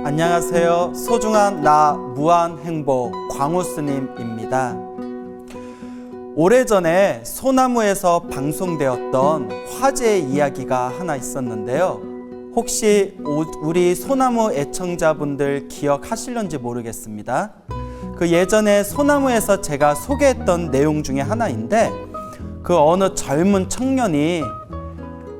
안녕하세요. 소중한 나 무한행복 광우스님입니다. 오래전에 소나무에서 방송되었던 화제의 이야기가 하나 있었는데요. 혹시 우리 소나무 애청자분들 기억하실런지 모르겠습니다. 그 예전에 소나무에서 제가 소개했던 내용 중에 하나인데, 그 어느 젊은 청년이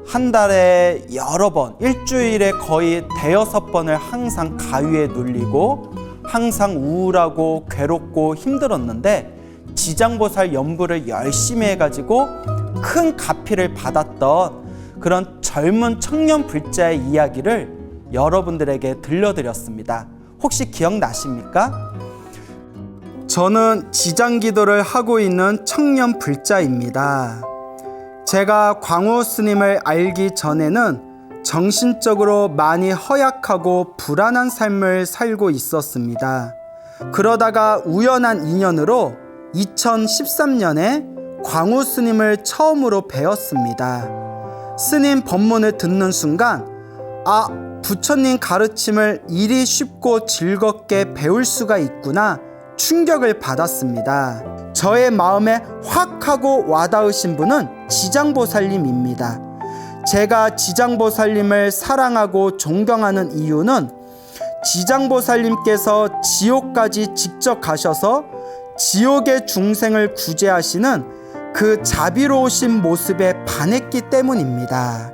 한 달에 여러 번, 일주일에 거의 대여섯 번을 항상 가위에 눌리고 항상 우울하고 괴롭고 힘들었는데, 지장보살 연부를 열심히 해가지고 큰 가피를 받았던 그런 젊은 청년 불자의 이야기를 여러분들에게 들려드렸습니다. 혹시 기억나십니까? 저는 지장기도를 하고 있는 청년 불자입니다. 제가 광우 스님을 알기 전에는 정신적으로 많이 허약하고 불안한 삶을 살고 있었습니다. 그러다가 우연한 인연으로 2013년에 광우 스님을 처음으로 뵈었습니다. 스님 법문을 듣는 순간, 부처님 가르침을 이리 쉽고 즐겁게 배울 수가 있구나 충격을 받았습니다. 저의 마음에 확 하고 와닿으신 분은 지장보살님입니다. 제가 지장보살님을 사랑하고 존경하는 이유는 지장보살님께서 지옥까지 직접 가셔서 지옥의 중생을 구제하시는 그 자비로우신 모습에 반했기 때문입니다.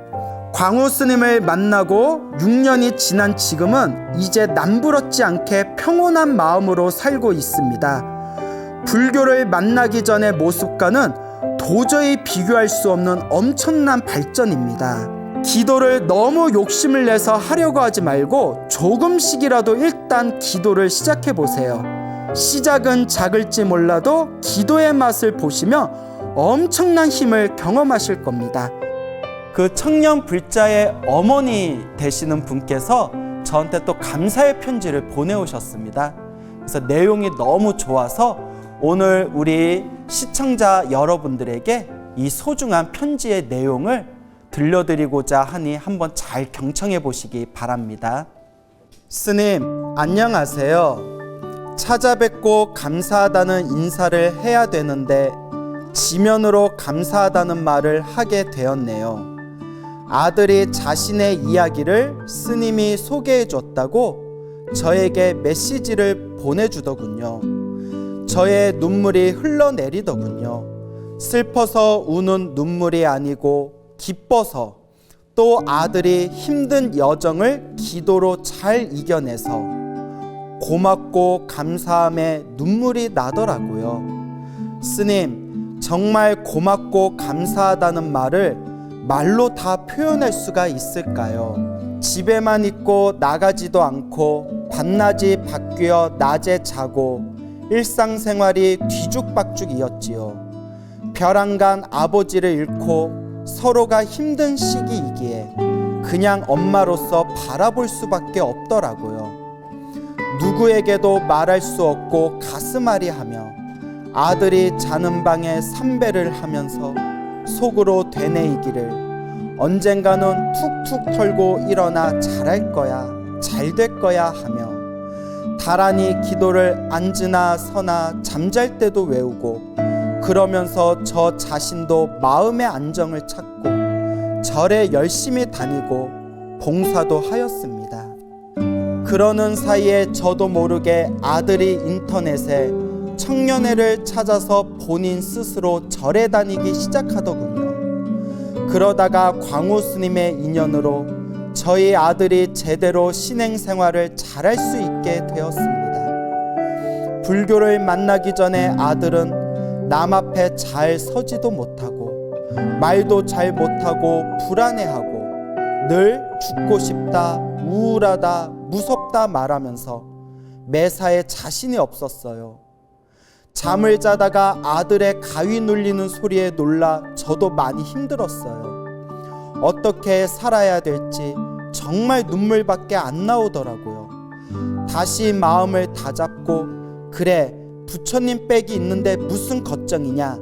광우 스님을 만나고 6년이 지난 지금은 이제 남부럽지 않게 평온한 마음으로 살고 있습니다. 불교를 만나기 전의 모습과는 도저히 비교할 수 없는 엄청난 발전입니다. 기도를 너무 욕심을 내서 하려고 하지 말고 조금씩이라도 일단 기도를 시작해 보세요. 시작은 작을지 몰라도 기도의 맛을 보시며 엄청난 힘을 경험하실 겁니다. 그 청년 불자의 어머니 되시는 분께서 저한테 또 감사의 편지를 보내오셨습니다. 그래서 내용이 너무 좋아서 오늘 우리 시청자 여러분들에게 이 소중한 편지의 내용을 들려드리고자 하니 한번 잘 경청해 보시기 바랍니다. 스님, 안녕하세요. 찾아뵙고 감사하다는 인사를 해야 되는데 지면으로 감사하다는 말을 하게 되었네요. 아들이 자신의 이야기를 스님이 소개해 줬다고 저에게 메시지를 보내주더군요. 저의 눈물이 흘러내리더군요. 슬퍼서 우는 눈물이 아니고 기뻐서, 또 아들이 힘든 여정을 기도로 잘 이겨내서 고맙고 감사함에 눈물이 나더라고요. 스님, 정말 고맙고 감사하다는 말을 말로 다 표현할 수가 있을까요? 집에만 있고 나가지도 않고 밤낮이 바뀌어 낮에 자고 일상생활이 뒤죽박죽이었지요. 벼랑간 아버지를 잃고 서로가 힘든 시기이기에 그냥 엄마로서 바라볼 수밖에 없더라고요. 누구에게도 말할 수 없고 가슴앓이하며 아들이 자는 방에 삼배를 하면서 속으로 되뇌이기를 언젠가는 툭툭 털고 일어나 잘할 거야, 잘 될 거야 하며 다란히 기도를 앉으나 서나 잠잘 때도 외우고, 그러면서 저 자신도 마음의 안정을 찾고 절에 열심히 다니고 봉사도 하였습니다. 그러는 사이에 저도 모르게 아들이 인터넷에 청년회를 찾아서 본인 스스로 절에 다니기 시작하더군요. 그러다가 광우 스님의 인연으로 저희 아들이 제대로 신행생활을 잘할 수 있게 되었습니다. 불교를 만나기 전에 아들은 남 앞에 잘 서지도 못하고 말도 잘 못하고 불안해하고 늘 죽고 싶다, 우울하다, 무섭다 말하면서 매사에 자신이 없었어요. 잠을 자다가 아들의 가위 눌리는 소리에 놀라 저도 많이 힘들었어요. 어떻게 살아야 될지 정말 눈물밖에 안 나오더라고요. 다시 마음을 다잡고, 그래, 부처님 빽이 있는데 무슨 걱정이냐,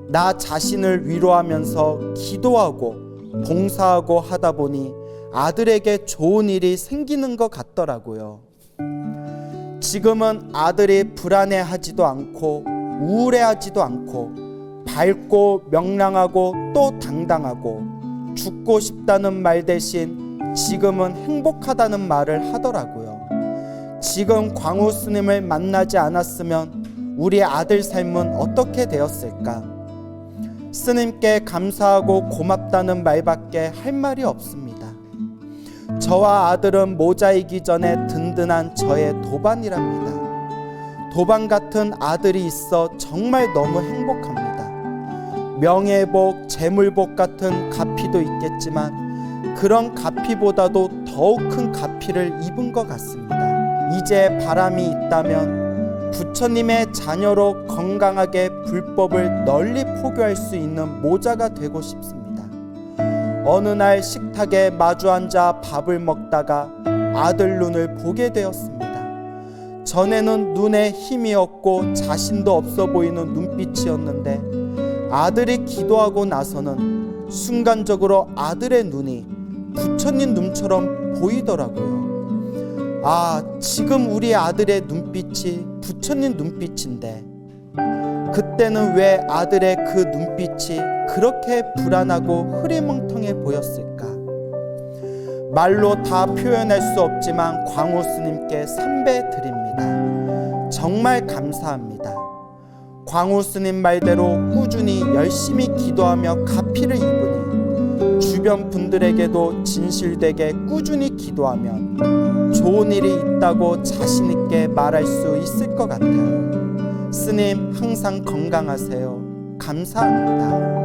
나 자신을 위로하면서 기도하고 봉사하고 하다 보니 아들에게 좋은 일이 생기는 것 같더라고요. 지금은 아들이 불안해하지도 않고 우울해하지도 않고 밝고 명랑하고 또 당당하고 죽고 싶다는 말 대신 지금은 행복하다는 말을 하더라고요. 지금 광우 스님을 만나지 않았으면 우리 아들 삶은 어떻게 되었을까? 스님께 감사하고 고맙다는 말밖에 할 말이 없습니다. 저와 아들은 모자이기 전에 든든한 저의 도반이랍니다. 도반 같은 아들이 있어 정말 너무 행복합니다. 명예복, 재물복 같은 가피도 있겠지만 그런 가피보다도 더욱 큰 가피를 입은 것 같습니다. 이제 바람이 있다면 부처님의 자녀로 건강하게 불법을 널리 포교할 수 있는 모자가 되고 싶습니다. 어느 날 식탁에 마주 앉아 밥을 먹다가 아들 눈을 보게 되었습니다. 전에는 눈에 힘이 없고 자신도 없어 보이는 눈빛이었는데 아들이 기도하고 나서는 순간적으로 아들의 눈이 부처님 눈처럼 보이더라고요. 아, 지금 우리 아들의 눈빛이 부처님 눈빛인데 그때는 왜 아들의 그 눈빛이 그렇게 불안하고 흐리멍텅해 보였을까? 말로 다 표현할 수 없지만 광우 스님께 삼배 드립니다. 정말 감사합니다. 광우 스님 말대로 꾸준히 열심히 기도하며 가피를 입으니 주변 분들에게도 진실되게 꾸준히 기도하면 좋은 일이 있다고 자신 있게 말할 수 있을 것 같아요. 스님 항상 건강하세요. 감사합니다.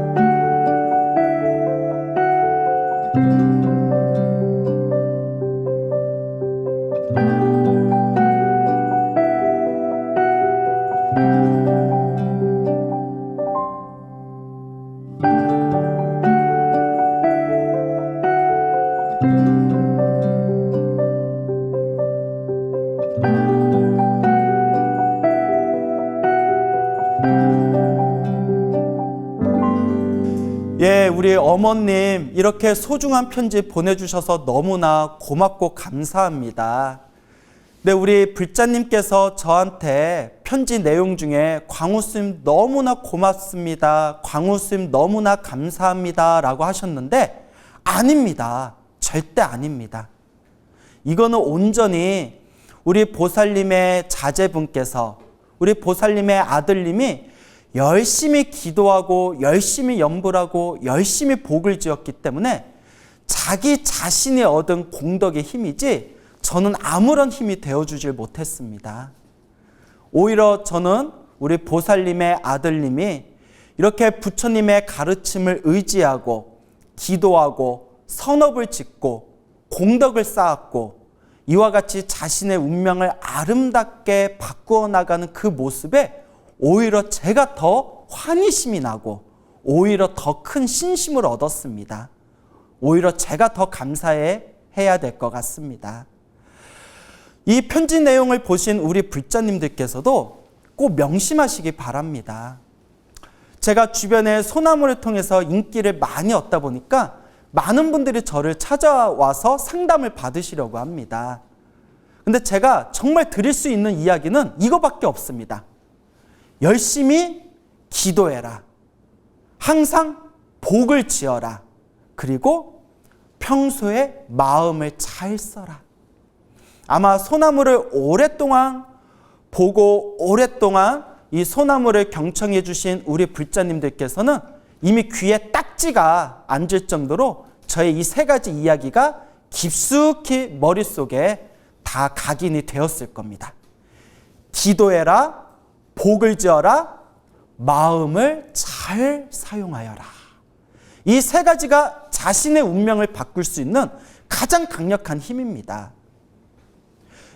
예, 우리 어머님 이렇게 소중한 편지 보내주셔서 너무나 고맙고 감사합니다. 네, 우리 불자님께서 저한테 편지 내용 중에 광우스님 너무나 고맙습니다, 광우스님 너무나 감사합니다 라고 하셨는데 아닙니다. 절대 아닙니다. 이거는 온전히 우리 보살님의 자제분께서, 우리 보살님의 아들님이 열심히 기도하고 열심히 염불하고 열심히 복을 지었기 때문에 자기 자신이 얻은 공덕의 힘이지 저는 아무런 힘이 되어주질 못했습니다. 오히려 저는 우리 보살님의 아들님이 이렇게 부처님의 가르침을 의지하고 기도하고 선업을 짓고 공덕을 쌓았고 이와 같이 자신의 운명을 아름답게 바꾸어 나가는 그 모습에 오히려 제가 더 환희심이 나고 오히려 더 큰 신심을 얻었습니다. 오히려 제가 더 감사해야 될 것 같습니다. 이 편지 내용을 보신 우리 불자님들께서도 꼭 명심하시기 바랍니다. 제가 주변에 소나무를 통해서 인기를 많이 얻다 보니까 많은 분들이 저를 찾아와서 상담을 받으시려고 합니다. 근데 제가 정말 드릴 수 있는 이야기는 이거밖에 없습니다. 열심히 기도해라. 항상 복을 지어라. 그리고 평소에 마음을 잘 써라. 아마 소나무를 오랫동안 보고 오랫동안 이 소나무를 경청해 주신 우리 불자님들께서는 이미 귀에 딱지가 앉을 정도로 저의 이 세 가지 이야기가 깊숙이 머릿속에 다 각인이 되었을 겁니다. 기도해라, 복을 지어라, 마음을 잘 사용하여라. 이 세 가지가 자신의 운명을 바꿀 수 있는 가장 강력한 힘입니다.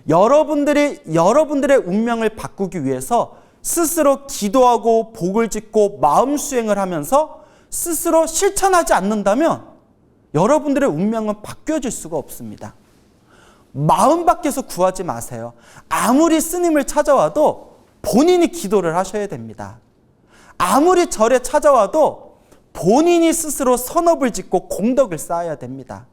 여러분들의 운명을 바꾸기 위해서 스스로 기도하고 복을 짓고 마음 수행을 하면서 스스로 실천하지 않는다면 여러분들의 운명은 바뀌어질 수가 없습니다. 마음 밖에서 구하지 마세요. 아무리 스님을 찾아와도 본인이 기도를 하셔야 됩니다. 아무리 절에 찾아와도 본인이 스스로 선업을 짓고 공덕을 쌓아야 됩니다.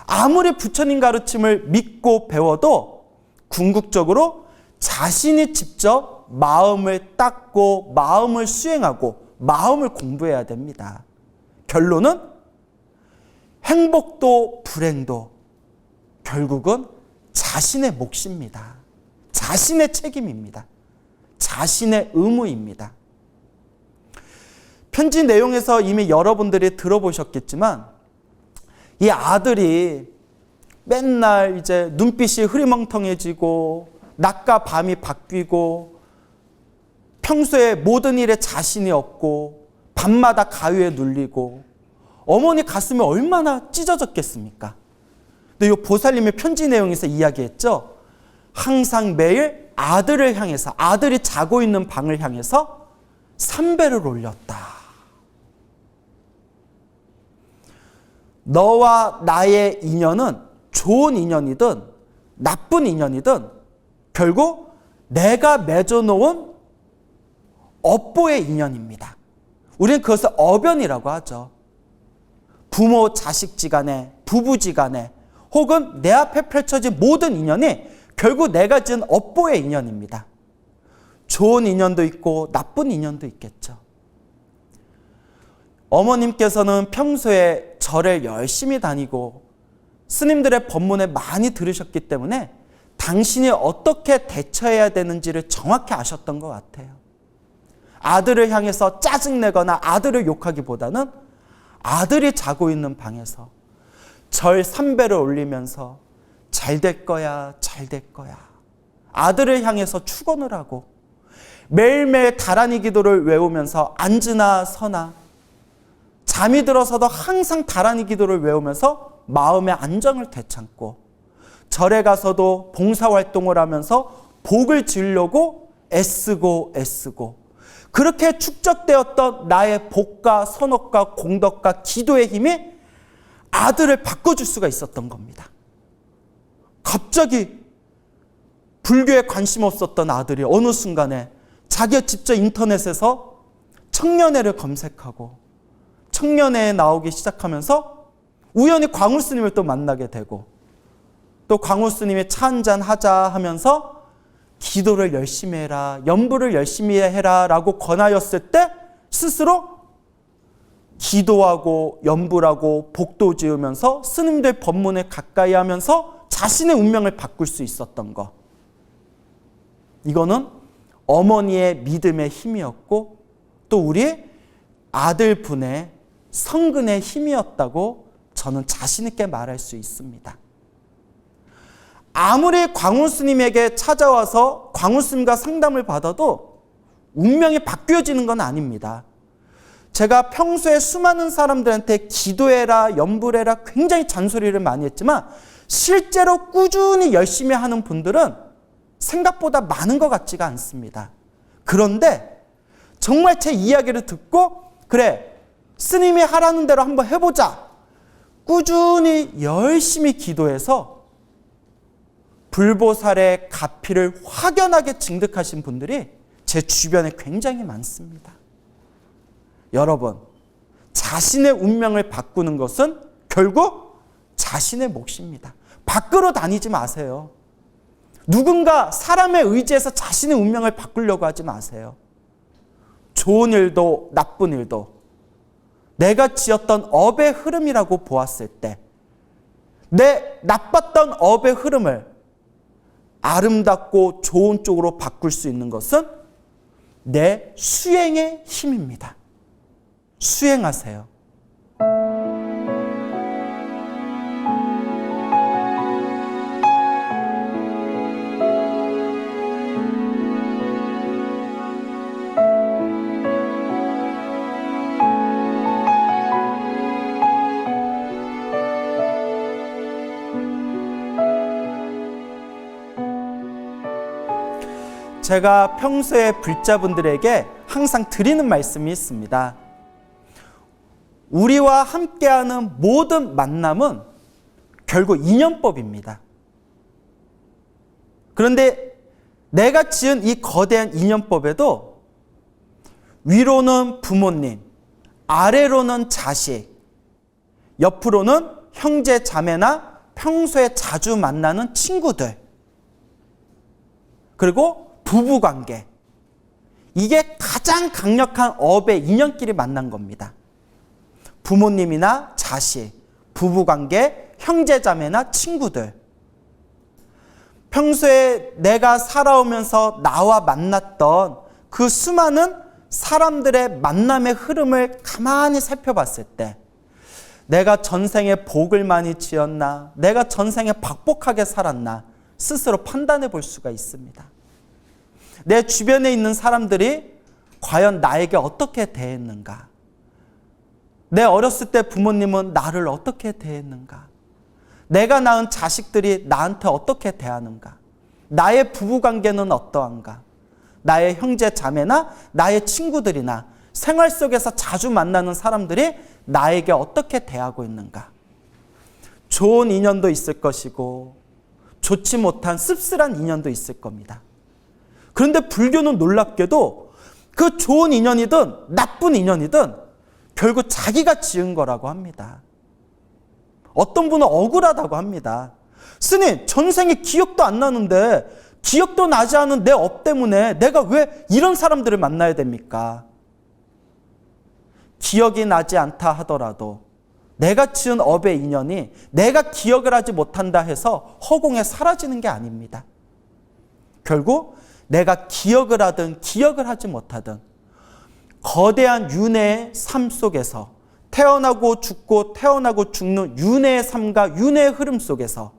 아무리 부처님 가르침을 믿고 배워도 궁극적으로 자신이 직접 마음을 닦고 마음을 수행하고 마음을 공부해야 됩니다. 결론은 행복도 불행도 결국은 자신의 몫입니다. 자신의 책임입니다. 자신의 의무입니다. 편지 내용에서 이미 여러분들이 들어보셨겠지만 이 아들이 맨날 이제 눈빛이 흐리멍텅해지고 낮과 밤이 바뀌고 평소에 모든 일에 자신이 없고 밤마다 가위에 눌리고 어머니 가슴이 얼마나 찢어졌겠습니까? 근데 이 보살님의 편지 내용에서 이야기했죠. 항상 매일 아들을 향해서 아들이 자고 있는 방을 향해서 삼배를 올렸다. 너와 나의 인연은 좋은 인연이든 나쁜 인연이든 결국 내가 맺어놓은 업보의 인연입니다. 우리는 그것을 어변이라고 하죠. 부모 자식지간에 부부지간에 혹은 내 앞에 펼쳐진 모든 인연이 결국 내가 지은 업보의 인연입니다. 좋은 인연도 있고 나쁜 인연도 있겠죠. 어머님께서는 평소에 절에 열심히 다니고 스님들의 법문을 많이 들으셨기 때문에 당신이 어떻게 대처해야 되는지를 정확히 아셨던 것 같아요. 아들을 향해서 짜증내거나 아들을 욕하기보다는 아들이 자고 있는 방에서 절 3배를 올리면서 잘 될 거야, 잘 될 거야. 아들을 향해서 축원을 하고 매일매일 다란이 기도를 외우면서 앉으나 서나 잠이 들어서도 항상 다란이 기도를 외우면서 마음의 안정을 되찾고 절에 가서도 봉사활동을 하면서 복을 지으려고 애쓰고 그렇게 축적되었던 나의 복과 선업과 공덕과 기도의 힘이 아들을 바꿔줄 수가 있었던 겁니다. 갑자기 불교에 관심 없었던 아들이 어느 순간에 자기가 직접 인터넷에서 청년회를 검색하고 청년회에 나오기 시작하면서 우연히 광우 스님을 또 만나게 되고 또 광우 스님이 차 한잔 하자 하면서 기도를 열심히 해라, 연부를 열심히 해라 라고 권하였을 때 스스로 기도하고 연부하고 복도 지으면서 스님들 법문을 가까이 하면서 자신의 운명을 바꿀 수 있었던 것. 이거는 어머니의 믿음의 힘이었고 또 우리 아들분의 성근의 힘이었다고 저는 자신 있게 말할 수 있습니다. 아무리 광우 스님에게 찾아와서 광우 스님과 상담을 받아도 운명이 바뀌어지는 건 아닙니다. 제가 평소에 수많은 사람들한테 기도해라, 연불해라 굉장히 잔소리를 많이 했지만 실제로 꾸준히 열심히 하는 분들은 생각보다 많은 것 같지가 않습니다. 그런데 정말 제 이야기를 듣고 그래, 스님이 하라는 대로 한번 해보자. 꾸준히 열심히 기도해서 불보살의 가피를 확연하게 증득하신 분들이 제 주변에 굉장히 많습니다. 여러분, 자신의 운명을 바꾸는 것은 결국 자신의 몫입니다. 밖으로 다니지 마세요. 누군가 사람의 의지에서 자신의 운명을 바꾸려고 하지 마세요. 좋은 일도 나쁜 일도 내가 지었던 업의 흐름이라고 보았을 때 내 나빴던 업의 흐름을 아름답고 좋은 쪽으로 바꿀 수 있는 것은 내 수행의 힘입니다. 수행하세요. 제가 평소에 불자분들에게 항상 드리는 말씀이 있습니다. 우리와 함께하는 모든 만남은 결국 인연법입니다. 그런데 내가 지은 이 거대한 인연법에도 위로는 부모님, 아래로는 자식, 옆으로는 형제 자매나 평소에 자주 만나는 친구들, 그리고 부부관계, 이게 가장 강력한 업의 인연끼리 만난 겁니다. 부모님이나 자식, 부부관계, 형제자매나 친구들. 평소에 내가 살아오면서 나와 만났던 그 수많은 사람들의 만남의 흐름을 가만히 살펴봤을 때 내가 전생에 복을 많이 지었나, 내가 전생에 박복하게 살았나 스스로 판단해 볼 수가 있습니다. 내 주변에 있는 사람들이 과연 나에게 어떻게 대했는가? 내 어렸을 때 부모님은 나를 어떻게 대했는가? 내가 낳은 자식들이 나한테 어떻게 대하는가? 나의 부부관계는 어떠한가? 나의 형제 자매나 나의 친구들이나 생활 속에서 자주 만나는 사람들이 나에게 어떻게 대하고 있는가? 좋은 인연도 있을 것이고 좋지 못한 씁쓸한 인연도 있을 겁니다. 그런데 불교는 놀랍게도 그 좋은 인연이든 나쁜 인연이든 결국 자기가 지은 거라고 합니다. 어떤 분은 억울하다고 합니다. 스님, 전생에 기억도 안 나는데 기억도 나지 않은 내 업 때문에 내가 왜 이런 사람들을 만나야 됩니까? 기억이 나지 않다 하더라도 내가 지은 업의 인연이 내가 기억을 하지 못한다 해서 허공에 사라지는 게 아닙니다. 결국 내가 기억을 하든 기억을 하지 못하든 거대한 윤회의 삶 속에서 태어나고 죽고 태어나고 죽는 윤회의 삶과 윤회의 흐름 속에서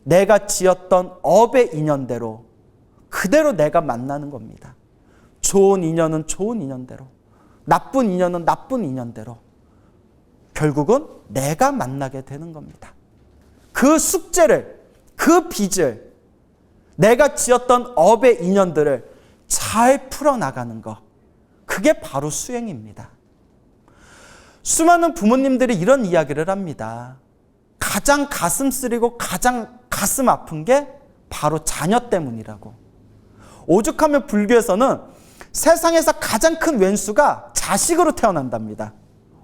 내가 지었던 업의 인연대로 그대로 내가 만나는 겁니다. 좋은 인연은 좋은 인연대로, 나쁜 인연은 나쁜 인연대로 결국은 내가 만나게 되는 겁니다. 그 숙제를, 그 빚을, 내가 지었던 업의 인연들을 잘 풀어나가는 것, 그게 바로 수행입니다. 수많은 부모님들이 이런 이야기를 합니다. 가장 가슴 쓰리고 가장 가슴 아픈 게 바로 자녀 때문이라고. 오죽하면 불교에서는 세상에서 가장 큰 왼수가 자식으로 태어난답니다.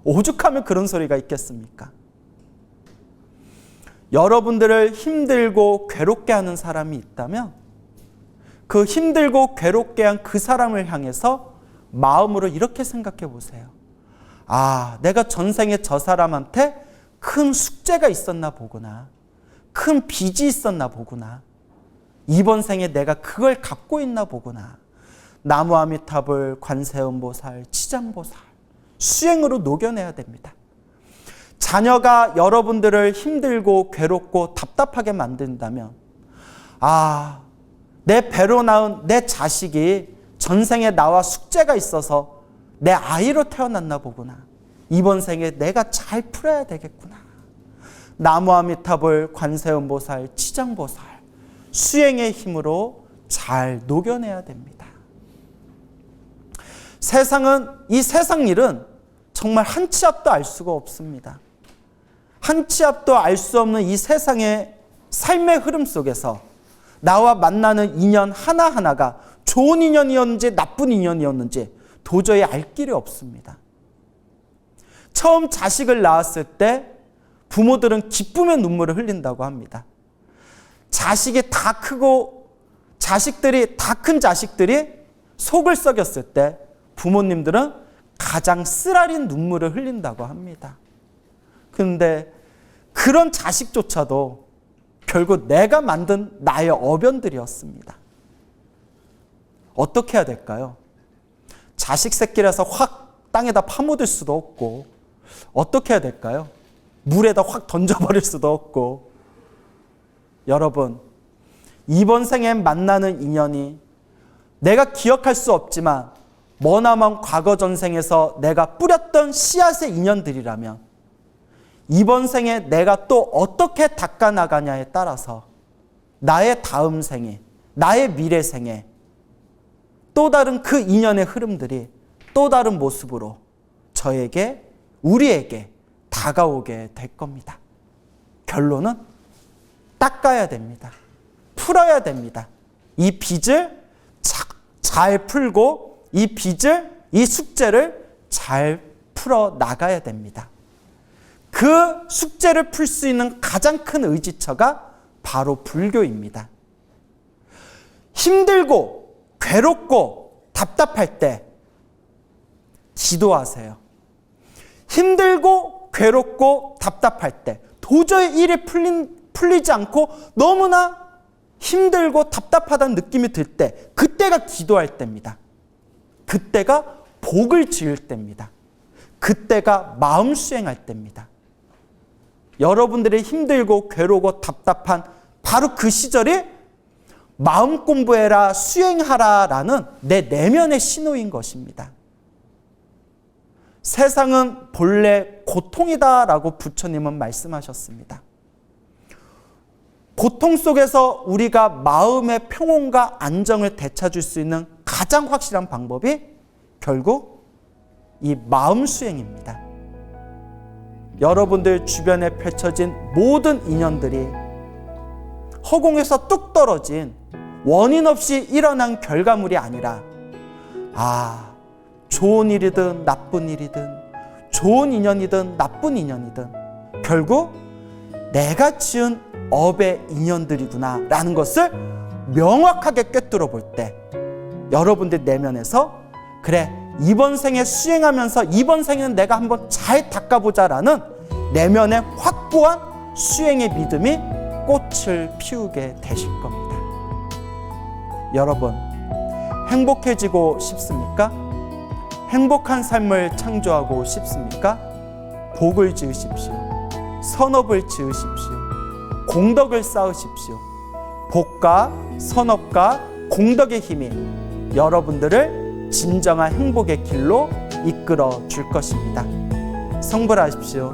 오죽하면 그런 소리가 있겠습니까? 여러분들을 힘들고 괴롭게 하는 사람이 있다면 그 힘들고 괴롭게 한 그 사람을 향해서 마음으로 이렇게 생각해 보세요. 아, 내가 전생에 저 사람한테 큰 숙제가 있었나 보구나. 큰 빚이 있었나 보구나. 이번 생에 내가 그걸 갖고 있나 보구나. 나무아미타불, 관세음보살, 치장보살 수행으로 녹여내야 됩니다. 자녀가 여러분들을 힘들고 괴롭고 답답하게 만든다면 아, 내 배로 낳은 내 자식이 전생에 나와 숙제가 있어서 내 아이로 태어났나 보구나. 이번 생에 내가 잘 풀어야 되겠구나. 나무아미타불, 관세음보살, 치장보살 수행의 힘으로 잘 녹여내야 됩니다. 세상은, 이 세상 일은 정말 한 치 앞도 알 수가 없습니다. 한 치 앞도 알 수 없는 이 세상의 삶의 흐름 속에서 나와 만나는 인연 하나하나가 좋은 인연이었는지 나쁜 인연이었는지 도저히 알 길이 없습니다. 처음 자식을 낳았을 때 부모들은 기쁨의 눈물을 흘린다고 합니다. 자식이 다 크고 자식들이 다 큰 자식들이 속을 썩였을 때 부모님들은 가장 쓰라린 눈물을 흘린다고 합니다. 그런데 그런 자식조차도 결국 내가 만든 나의 어변들이었습니다. 어떻게 해야 될까요? 자식 새끼라서 확 땅에다 파묻을 수도 없고 어떻게 해야 될까요? 물에다 확 던져버릴 수도 없고 여러분, 이번 생에 만나는 인연이 내가 기억할 수 없지만 머나먼 과거 전생에서 내가 뿌렸던 씨앗의 인연들이라면 이번 생에 내가 또 어떻게 닦아나가냐에 따라서 나의 다음 생에, 나의 미래 생에 또 다른 그 인연의 흐름들이 또 다른 모습으로 저에게, 우리에게 다가오게 될 겁니다. 결론은 닦아야 됩니다. 풀어야 됩니다. 이 빚을 잘 풀고 이 숙제를 잘 풀어 나가야 됩니다. 그 숙제를 풀 수 있는 가장 큰 의지처가 바로 불교입니다. 힘들고 괴롭고 답답할 때 기도하세요. 힘들고 괴롭고 답답할 때, 도저히 일이 풀리지 않고 너무나 힘들고 답답하다는 느낌이 들 때, 그때가 기도할 때입니다. 그때가 복을 지을 때입니다. 그때가 마음 수행할 때입니다. 여러분들의 힘들고 괴로고 답답한 바로 그 시절이 마음 공부해라, 수행하라라는 내 내면의 신호인 것입니다. 세상은 본래 고통이다라고 부처님은 말씀하셨습니다. 고통 속에서 우리가 마음의 평온과 안정을 되찾을 수 있는 가장 확실한 방법이 결국 이 마음 수행입니다. 여러분들 주변에 펼쳐진 모든 인연들이 허공에서 뚝 떨어진 원인 없이 일어난 결과물이 아니라, 좋은 일이든 나쁜 일이든, 좋은 인연이든 나쁜 인연이든 결국 내가 지은 업의 인연들이구나 라는 것을 명확하게 꿰뚫어 볼 때, 여러분들 내면에서 그래, 이번 생에 수행하면서 이번 생에는 내가 한번 잘 닦아보자 라는 내면의 확고한 수행의 믿음이 꽃을 피우게 되실 겁니다. 여러분, 행복해지고 싶습니까? 행복한 삶을 창조하고 싶습니까? 복을 지으십시오. 선업을 지으십시오. 공덕을 쌓으십시오. 복과 선업과 공덕의 힘이 여러분들을 진정한 행복의 길로 이끌어 줄 것입니다. 성불하십시오.